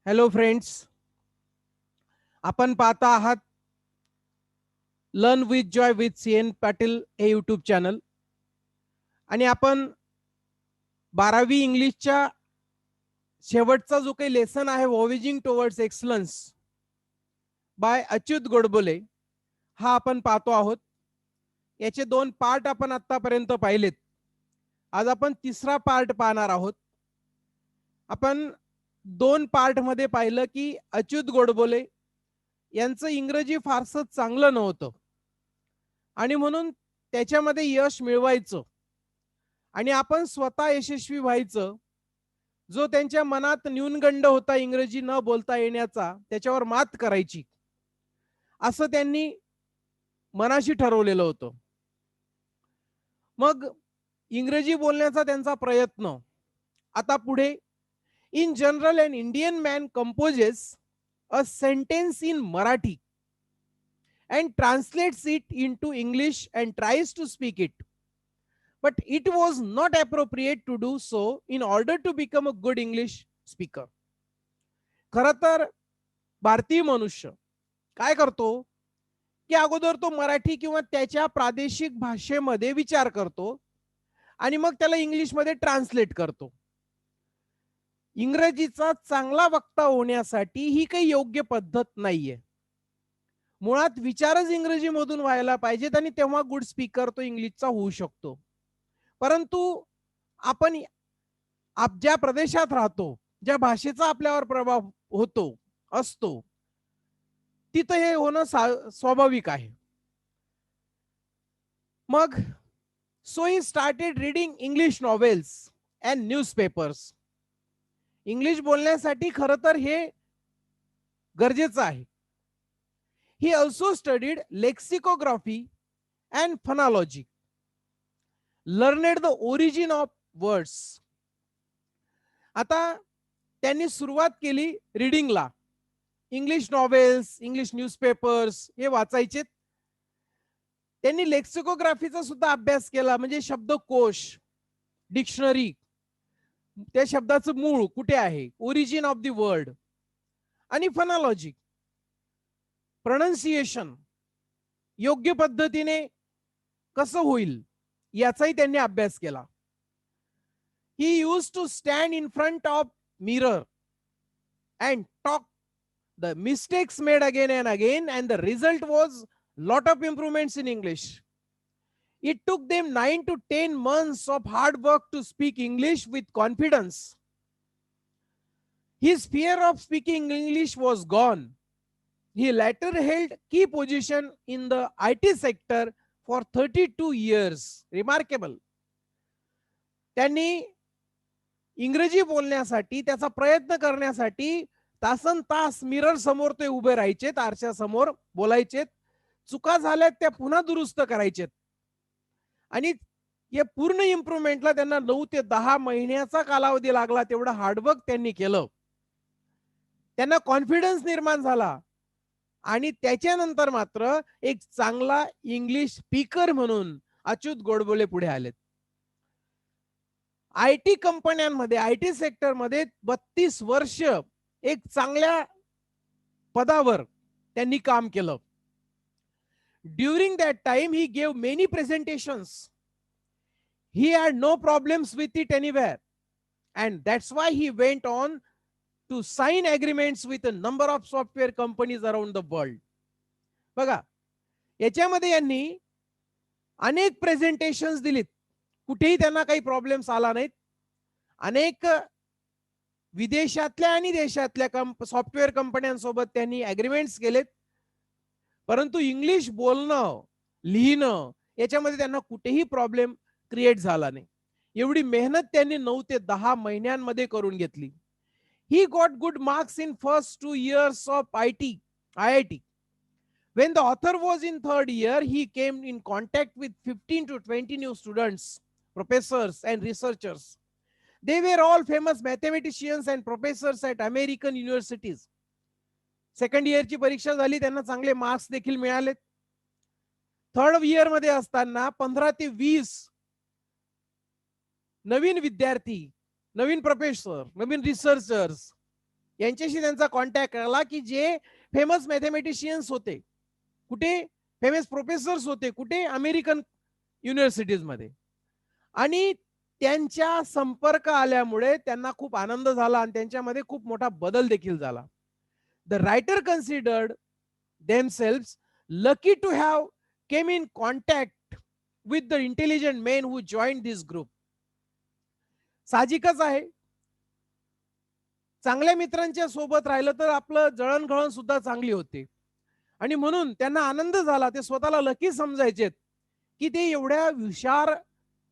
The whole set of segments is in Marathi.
हॅलो फ्रेंड्स, आपण पाहता आहात learn with Joy with CN Patil हे यूट्यूब चॅनल आणि आपण 12वी इंग्लिशच्या शेवटचा जो काही लेसन आहे voyaging towards excellence by Achyut Godbole हा आपण पाहतो आहोत. याचे 2 पार्ट आपण आतापर्यंत पाहिलेत. आज आपण तिसरा पार्ट पाहणार आहोत. आपण 2 पार्टमध्ये पाहिलं की अच्युत गोडबोले यांचं इंग्रजी फारसं चांगलं नव्हतं आणि म्हणून त्याच्यामध्ये यश मिळवायचं आणि आपण स्वतः यशस्वी व्हायचं. जो त्यांच्या मनात न्यूनगंड होता इंग्रजी न बोलता येण्याचा, त्याच्यावर मात करायची, असं त्यांनी मनाशी ठरवलेलं होतं. मग इंग्रजी बोलण्याचा त्यांचा प्रयत्न. आता पुढे, in general an Indian man composes a sentence in Marathi and translates it into English and tries to speak it. But it was not appropriate to do so in order to become a good English speaker. खरं तर भारतीय मनुष्य काय करतो की अगोदर तो मराठी किंवा त्याच्या प्रादेशिक भाषेमध्ये विचार करतो आणि मग त्याला इंग्लिशमध्ये ट्रान्सलेट करतो. इंग्रजीचा चांगला वक्ता होण्यासाठी ही काही योग्य पद्धत नाहीये. मुळात विचारच इंग्रजीमधून व्हायला पाहिजेत आणि तेव्हा गुड स्पीकर तो इंग्लिशचा होऊ शकतो. परंतु आपण ज्या प्रदेशात राहतो, ज्या भाषेचा आपल्यावर प्रभाव होतो असतो, तिथं हे होणं स्वाभाविक आहे. मग so he started reading English novels and newspapers. English बोलण्यासाठी खरं तर हे गरजेचं आहे. He also studied lexicography and phonology, learned the origin of words. आता त्यांनी सुरुवात केली रीडिंगला. इंग्लिश नॉवेल्स, इंग्लिश न्यूजपेपर्स हे वाचायचे. त्यांनी लेक्सिकोग्राफीचा सुद्धा अभ्यास केला, म्हणजे शब्दकोश, डिक्शनरी, त्या शब्दाचं मूळ कुठे आहे, ओरिजिन ऑफ द वर्ड, आणि फोनॉलॉजी, प्रोनाउन्सिएशन योग्य पद्धतीने कसं होईल याचाही त्यांनी अभ्यास केला. He used to stand in front of mirror and talk the mistakes made again and again and the result was lot of improvements in English. It took them 9 to 10 months of hard work to speak English with confidence. His fear of speaking English was gone. He later held key position in the IT sector for 32 years. Remarkable. त्यांनी इंग्रजी बोलण्यासाठी, त्याचा प्रयत्न करण्यासाठी तासन तास मिरर समोर ते उभे राहायचेत, आरशा समोर बोलायचेत, चुका झाल्यात त्या पुन्हा दुरुस्त करायचेत आणि या पूर्ण इम्प्रूव्हमेंटला त्यांना 9 ते 10 महिन्याचा कालावधी लागला. तेवढं हार्डवर्क त्यांनी केलं. त्यांना कॉन्फिडन्स निर्माण झाला आणि त्याच्यानंतर मात्र एक चांगला इंग्लिश स्पीकर म्हणून अच्युत गोडबोले पुढे आलेत. IT कंपन्यांमध्ये, IT सेक्टरमध्ये 32 वर्ष एक चांगल्या पदावर त्यांनी काम केलं. During that time, he gave many presentations. He had no problems with it anywhere. And that's why he went on to sign agreements with a number of software companies around the world. बघा, याच्यामध्ये यांनी अनेक प्रेझेंटेशन्स दिलीत. कुठेही त्यांना काही प्रॉब्लेम्स आला नाहीत. अनेक विदेशातल्या आणि देशातल्या सॉफ्टवेअर कंपन्यांसोबत त्यांनी अग्रीमेंट्स केलेत. परंतु इंग्लिश बोलणं, लिहिणं याच्यामध्ये त्यांना कुठेही प्रॉब्लेम क्रिएट झाला नाही. एवढी मेहनत त्यांनी 9 ते 10 महिन्यांमध्ये करून घेतली. He got good marks in first 2 years of IIT. When the author was in third year, he came in contact with 15 to 20 new students, professors and researchers. They were all famous mathematicians and professors at American universities. Second इयरची परीक्षा झाली, त्यांना चांगले मार्क्स देखील मिळाले. थर्ड इयर मध्ये असताना 15 ते 20 नवीन विद्यार्थी, नवीन प्रोफेसर, नवीन रिसर्चर्स यांच्याशी त्यांचा कॉन्टॅक्ट आला, की जे फेमस मॅथमॅटिशियन्स होते. कुठे? फेमस प्रोफेसर्स होते. कुठे? अमेरिकन युनिव्हर्सिटीजमध्ये. आणि त्यांच्या संपर्क आल्यामुळे त्यांना खूप आनंद झाला आणि त्यांच्यामध्ये खूप मोठा बदल देखील झाला. The writer considered themselves lucky to have came in contact with the intelligent men who joined this group. साहजिकच आहे, चांगल्या मित्रांच्या सोबत राहिलं तर आपलं जळणघळण सुद्धा चांगली होते. आणि म्हणून त्यांना आनंद झाला. ते स्वतःला लकी समजायचेत, की ते एवढ्या हुशार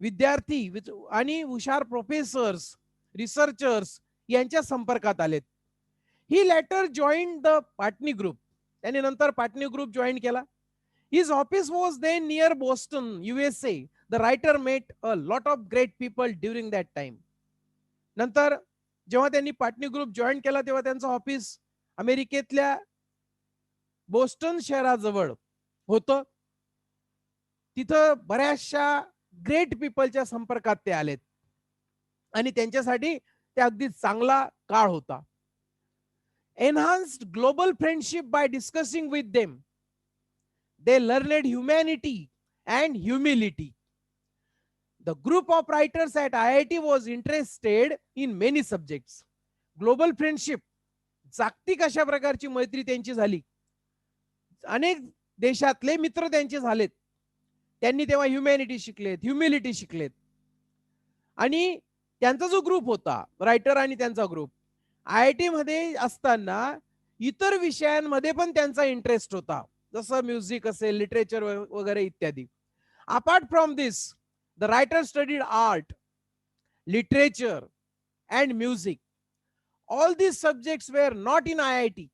विद्यार्थी आणि हुशार प्रोफेसर्स, रिसर्चर्स यांच्या संपर्कात आलेत. He later join the Patni group. त्यांनी नंतर पाटणी ग्रुप जॉईन केला. His office was then near Boston, USA. The writer met a lot of great people during that time. नंतर जेव्हा त्यांनी पाटणी ग्रुप जॉईन केला तेव्हा त्यांचं ऑफिस अमेरिकेतल्या बोस्टन शहराजवळ होतं. तिथं बऱ्याचशा ग्रेट पीपलच्या संपर्कात ते आलेत आणि त्यांच्यासाठी ते अगदी चांगला काळ होता. Enhanced global friendship by discussing with them. They learned humanity and humility. The group of writers at IIT was interested in many subjects. Global friendship, जागतिक अशा प्रकारची मैत्री त्यांची झाली. अनेक देशातले मित्र त्यांचे झालेत. त्यांनी तेव्हा ह्युमॅनिटी शिकलेत, ह्युमिलिटी शिकलेत. आणि त्यांचा जो ग्रुप होता, रायटर आणि त्यांचा ग्रुप, IIT मध्ये असताना इतर विषयांमध्ये पण त्यांचा इंटरेस्ट होता, जसं म्युझिक असेल, लिटरेचर वगैरे इत्यादी. Apart from this, the writer studied art, literature and music. All these subjects were not in IIT,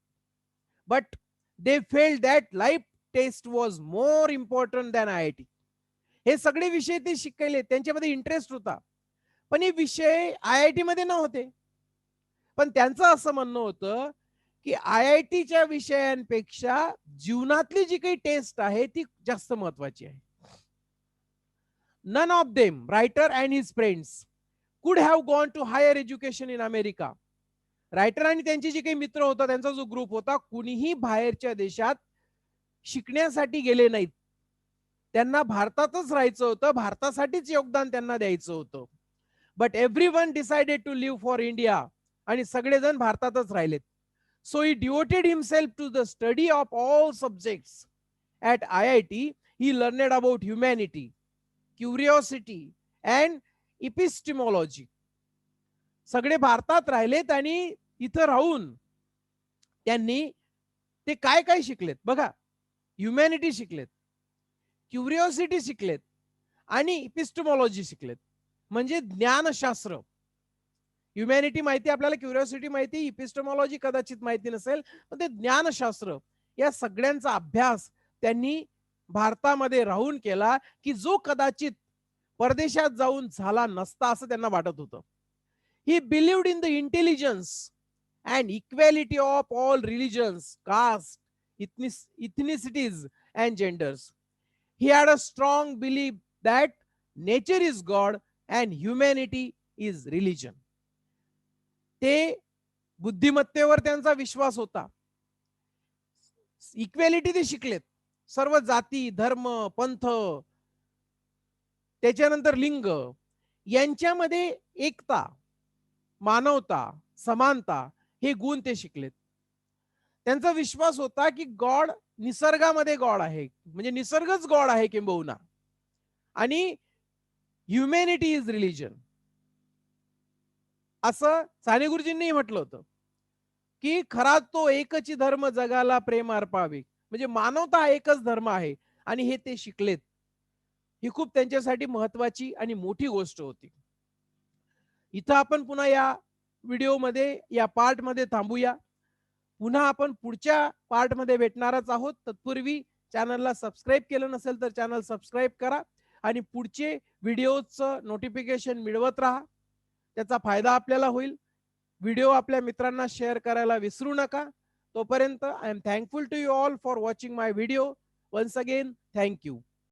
but they felt that life test was more important than IIT. हे सगळे विषय ते शिकले, त्यांच्यामध्ये इंटरेस्ट होता, पण हे विषय IIT मध्ये नव्हते. पण त्यांचं असं म्हणणं होतं, की IITच्या विषयांपेक्षा जीवनातली जी काही टेस्ट आहे ती जास्त महत्वाची आहे. None of them, writer and his friends, could have gone to higher education in America. Writer आणि त्यांचे जे काही मित्र होता, त्यांचा जो ग्रुप होता, कुणीही बाहेरच्या देशात शिकण्यासाठी गेले नाहीत. त्यांना भारतातच राहायचं होतं, भारतासाठीच योगदान त्यांना द्यायचं होतं. But everyone decided to live for India. आणि सगळेजण भारतातच राहिलेत. So he devoted himself to the study of all subjects at IIT. He learned about humanity, curiosity and epistemology. सगळे भारतात राहिलेत आणि इथं राहून त्यांनी ते काय काय शिकलेत बघा. ह्युमॅनिटी शिकलेत, क्युरिओसिटी शिकलेत आणि इपिस्टिमॉलॉजी शिकलेत, म्हणजे ज्ञानशास्त्र. ह्युमॅनिटी माहिती आपल्याला, क्युरिओसिटी माहिती, इपिस्टिमॉलॉजी कदाचित माहिती नसेल, पण ते ज्ञानशास्त्र या सगळ्यांचा अभ्यास त्यांनी भारतामध्ये राहून केला, की जो कदाचित परदेशात जाऊन झाला नसता असं त्यांना वाटत होतं. He believed in the intelligence and equality of all religions, caste, ethnicities and genders. He had a strong belief that nature is God and humanity is religion. ते बुद्धिमत्तेवर त्यांचा विश्वास होता. इक्वॅलिटी ते शिकलेत. सर्व जाती, धर्म, पंथ, त्याच्यानंतर लिंग यांच्यामध्ये एकता, मानवता, समानता हे गुण ते शिकलेत. त्यांचा विश्वास होता की गॉड निसर्गामध्ये गॉड आहे, म्हणजे निसर्गच गॉड आहे किंबहुना, आणि ह्युमॅनिटी इज रिलिजन असं साने गुरुजींनी म्हटलं होतं, की खरा तो एकच धर्म जगाला प्रेम अर्पावे, म्हणजे मानवता हा एकच धर्म आहे. आणि हे ते शिकलेत. ही खूप त्यांच्यासाठी महत्वाची आणि मोठी गोष्ट होती. इथं आपण पुन्हा या व्हिडिओमध्ये, या पार्टमध्ये थांबूया. पुन्हा आपण पुढच्या पार्टमध्ये भेटणारच आहोत. तत्पूर्वी चॅनलला सबस्क्राईब केलं नसेल तर चॅनल सबस्क्राईब करा आणि पुढचे व्हिडिओचं नोटिफिकेशन मिळवत राहा. त्याचा फायदा आपल्याला होईल. व्हिडिओ आपल्या मित्रांना शेअर करायला विसरू नका. तोपर्यंत I am thankful to you all for watching my video. Once again thank you.